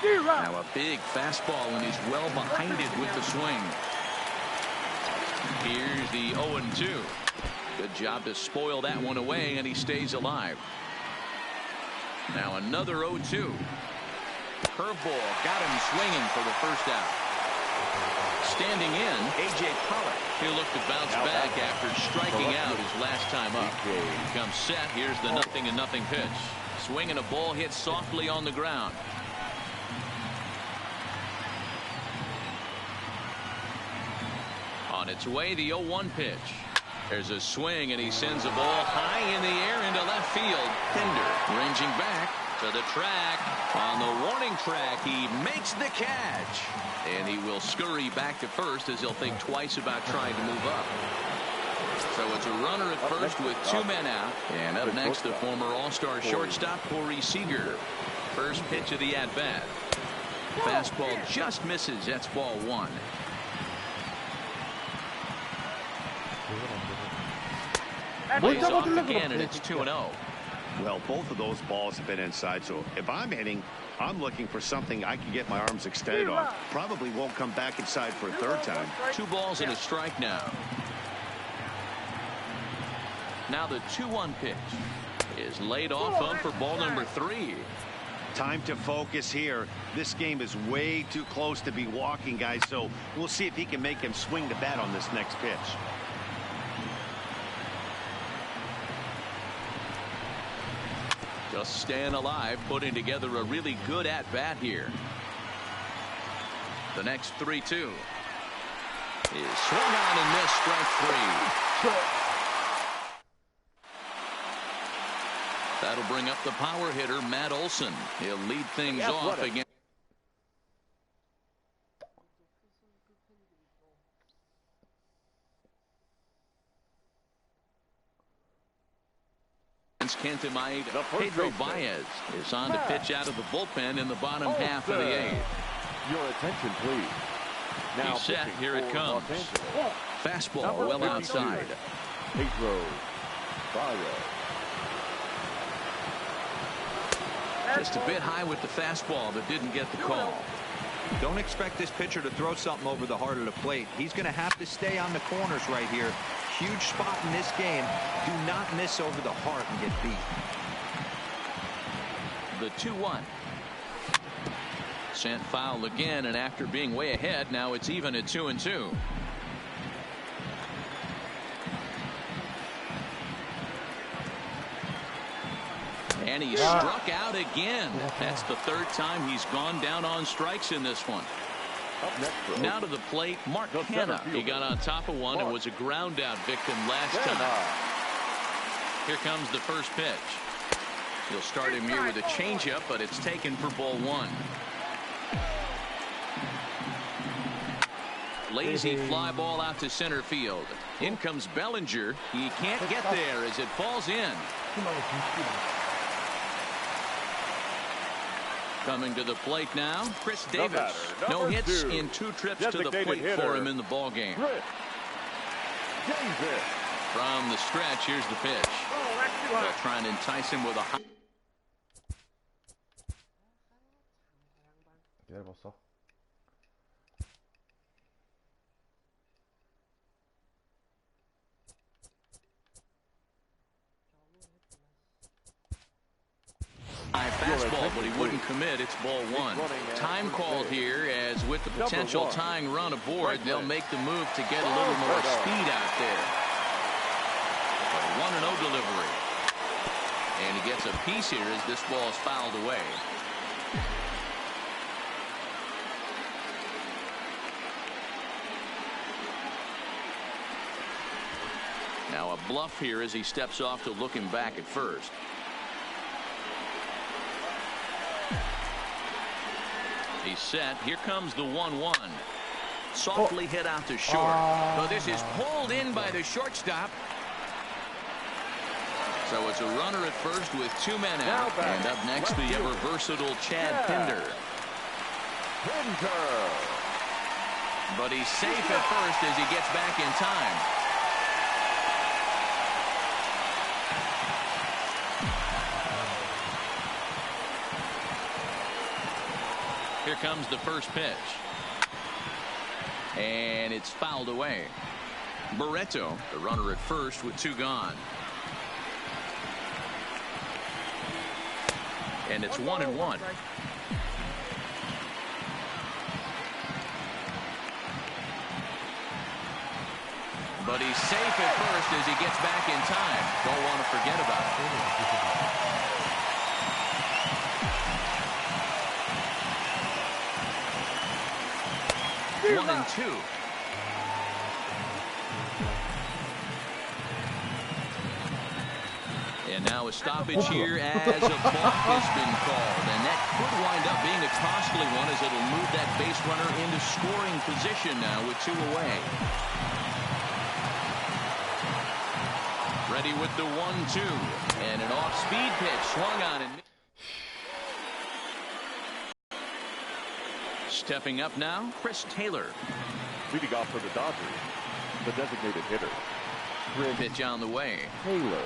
Now a big fastball, and he's well behind it with the swing. Here's the 0-2. Good job to spoil that one away, and he stays alive. Now another 0-2. Curveball got him swinging for the first out. Standing in, A.J. Pollock. He'll look to bounce back after striking out his last time up. Comes set. Here's the 0-0 pitch. Swing and a ball hit softly on the ground. On its way, the 0-1 pitch. There's a swing, and he sends a ball high in the air into left field. Pinder ranging back to the track. On the warning track, he makes the catch. And he will scurry back to first as he'll think twice about trying to move up. So it's a runner at first with 2 men out. And up next, the former All-Star shortstop, Corey Seager. First pitch of the at-bat. Fastball just misses. That's ball 1. Lays off again, and it's 2-0. Well, both of those balls have been inside, so if I'm hitting, I'm looking for something I can get my arms extended on. Probably won't come back inside for a third time. 2 balls and a strike now. Now the 2-1 pitch is laid off on for ball number 3. Time to focus here. This game is way too close to be walking, guys, so we'll see if he can make him swing the bat on this next pitch. Just staying alive, putting together a really good at-bat here. The next 3-2 is swung on and missed, strike 3. That'll bring up the power hitter, Matt Olson. He'll lead things off again. Cantamite, Pedro Baez is on to pitch out of the bullpen in the bottom half of the 8th. Your attention, please. Now he's set. Here it comes. Fastball well outside. Pedro Baez. Just a bit high with the fastball, but didn't get the call. Don't expect this pitcher to throw something over the heart of the plate. He's going to have to stay on the corners right here. Huge spot in this game. Do not miss over the heart and get beat. The 2-1. Sent foul again, and after being way ahead, now it's even at 2-2. And he struck out again. That's the 3rd time he's gone down on strikes in this one. Now to the plate, Mark Hanna. He got on top of one and was a ground out victim last time. Here comes the first pitch. He'll start him here with a changeup, but it's taken for ball 1. Lazy fly ball out to center field. In comes Bellinger. He can't get there as it falls in. Coming to the plate now, Chris Davis. No hits in 2 trips to the plate for him in the ball game. From the stretch, here's the pitch. They'll try and entice him with a high. 기다려봤어. High fastball, but he wouldn't commit. It's ball one. Time called here, as with the potential tying run aboard, they'll make the move to get a little more speed out there. A 1-0 delivery. And he gets a piece here as this ball is fouled away. Now a bluff here as he steps off to look him back at first. He's set. Here comes the 1-1. Softly hit out to short. So this is pulled in by the shortstop. So it's a runner at first with 2 men out. And up next, the ever versatile Chad Pinder. But he's safe at first as he gets back in time. Here comes the first pitch. And it's fouled away. Barreto, the runner at first with 2 gone. And it's 1-1. But he's safe at first as he gets back in time. Don't want to forget about it. 1-2. And now a stoppage here as a balk has been called. And that could wind up being a costly one as it'll move that base runner into scoring position now with 2 away. Ready with the 1-2. And an off-speed pitch swung on and stepping up now, Chris Taylor. Leading off for the Dodgers, the designated hitter. Pitch on the way. Taylor.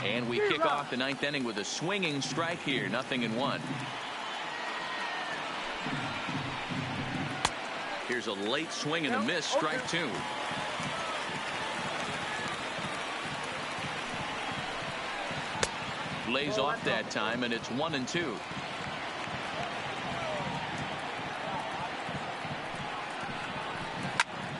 And we kick off the 9th inning with a swinging strike here. 0-1. Here's a late swing and a miss. Strike 2. Lays off that time, and it's 1-2.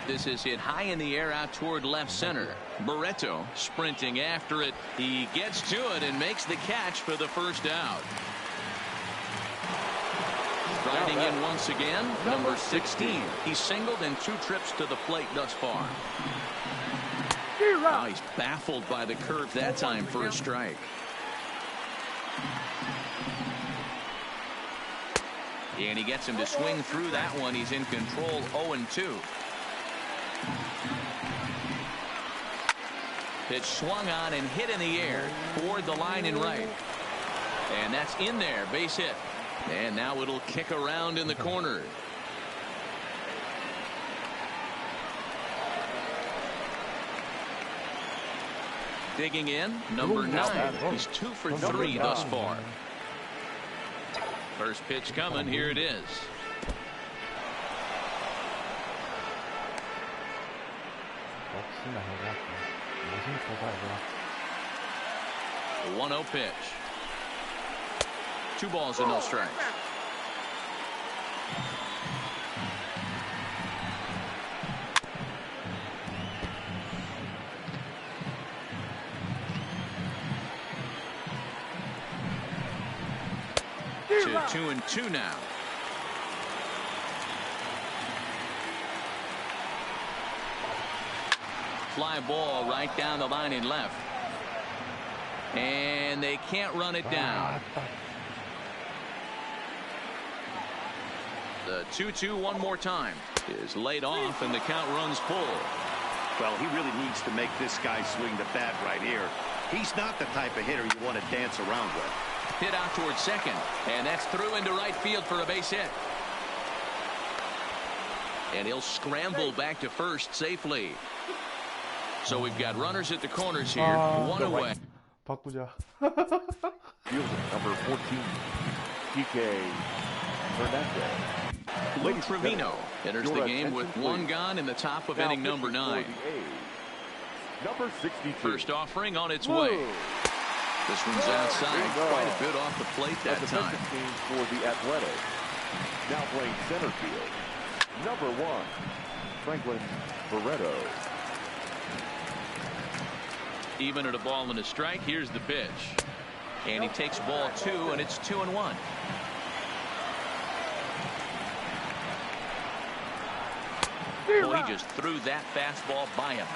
This is hit high in the air out toward left center. Barreto sprinting after it. He gets to it and makes the catch for the first out. Striding in once again, number 16. He's singled in 2 trips to the plate thus far. Now he's baffled by the curve that time for a strike. And he gets him to swing through that one. He's in control. 0-2. Pitch swung on and hit in the air toward the line and right. And that's in there. Base hit. And now it'll kick around in the corner. Digging in, number 9. He's 2 for 3 thus far. First pitch coming. Here it is. The 1-0 pitch. 2 balls and no strikes. To 2-2 now. Fly ball right down the line and left. And they can't run it down. The 2-2 one more time is laid off and the count runs full. Well, he really needs to make this guy swing the bat right here. He's not the type of hitter you want to dance around with. Hit out towards second, and that's through into right field for a base hit. And he'll scramble back to first safely. So we've got runners at the corners here. 1 away. 바꾸자. Fielder number 14, DK Hernandez. Luke Trevino enters the game with 1 gone in the top of inning number 9. Number 62. First offering on its way. This one's outside, quite a bit off the plate that time. Team for the Athletics. Now playing center field. Number 1, Franklin Barreto. Even at a ball and a strike, here's the pitch. And he takes ball 2, and it's 2-1. Well, he just threw that fastball by him.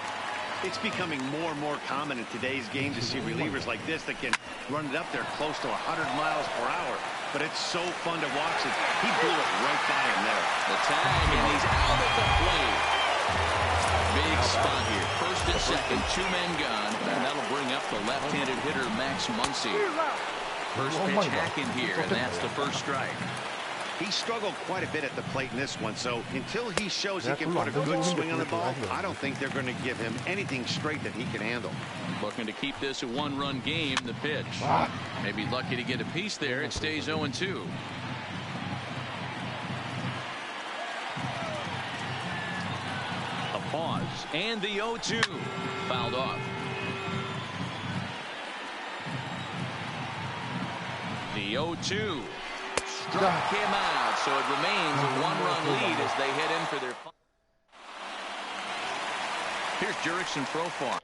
It's becoming more and more common in today's game to see relievers like this that can run it up there close to 100 miles per hour. But it's so fun to watch it. He blew it right by him there. The tag, and he's out at the plate. Big spot here. First and second, 2 men gone. And that'll bring up the left-handed hitter, Max Muncy. First pitch hacking here, and that's the first strike. He struggled quite a bit at the plate in this one, so until he shows he can put a good swing on the ball, I don't think they're going to give him anything straight that he can handle. Looking to keep this a 1-run game. The pitch. Maybe lucky to get a piece there. It stays 0-2. A pause, and the 0-2 fouled off. The 0-2 struck him out, so it remains a 1-run lead as they head in for their. Here's Jurickson Profar.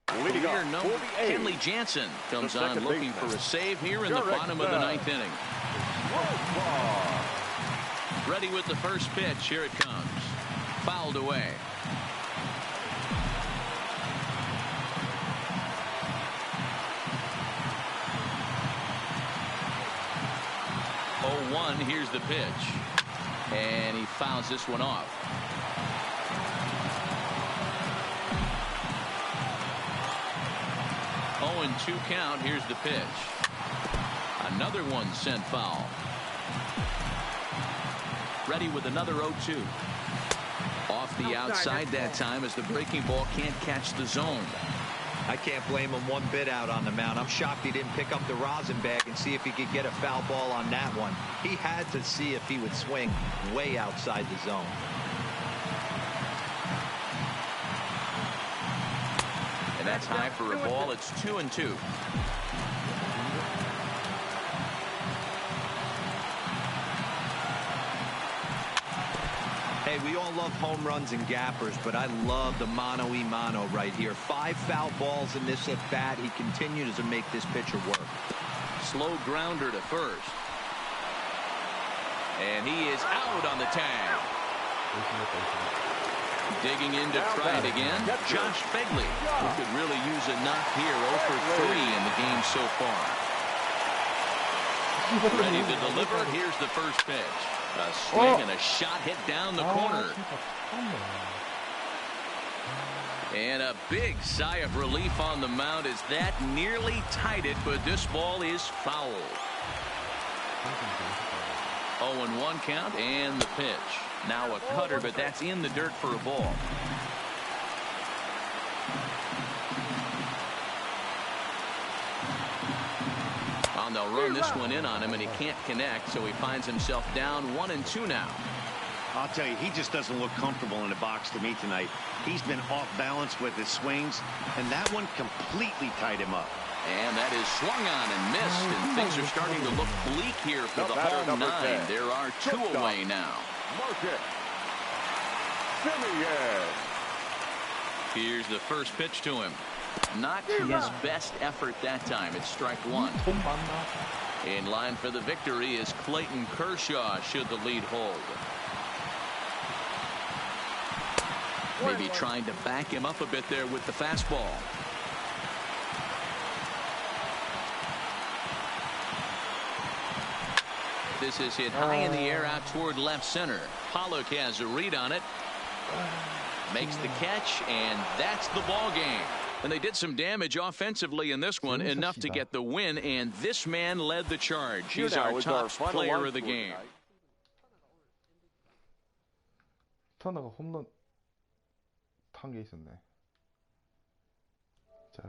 Career number Kenley Jansen comes on looking for a save here in the bottom of the 9th inning. Ready with the first pitch. Here it comes. Fouled away. Here's the pitch, and he fouls this one off. Oh, and 2 count. Here's the pitch. Another one sent foul. Ready with another 0-2. Off the outside that time as the breaking ball can't catch the zone. I can't blame him one bit out on the mound. I'm shocked he didn't pick up the rosin bag and see if he could get a foul ball on that one. He had to see if he would swing way outside the zone. And that's high for a ball. It's 2-2. Hey, we all love home runs and gappers, but I love the mano-y-mano right here. 5 foul balls in this at-bat. He continues to make this pitcher work. Slow grounder to first. And he is out on the tag. Digging in to try it again. Josh Begley, who could really use a knock here. 0 for 3 in the game so far. Ready to deliver. Here's the first pitch. A swing and a shot hit down the corner. And a big sigh of relief on the mound as that nearly tied it, but this ball is foul. 0-1 count, and the pitch. Now a cutter, but that's in the dirt for a ball. They'll run this one in on him, and he can't connect, so he finds himself down 1-2 now. I'll tell you, he just doesn't look comfortable in the box to me tonight. He's been off balance with his swings, and that one completely tied him up. And that is swung on and missed, and things are starting to look bleak here for the home 9. There are 2 away now. Here's the first pitch to him. Not his best effort that time. It's strike 1. In line for the victory is Clayton Kershaw should the lead hold. Maybe trying to back him up a bit there with the fastball. This is hit high in the air out toward left center. Pollock has a read on it. Makes the catch, and that's the ball game. And they did some damage offensively in this one, enough to get the win, and this man led the charge. He's our top player of the game. 터너가 홈런 탄 게 있었네. 자.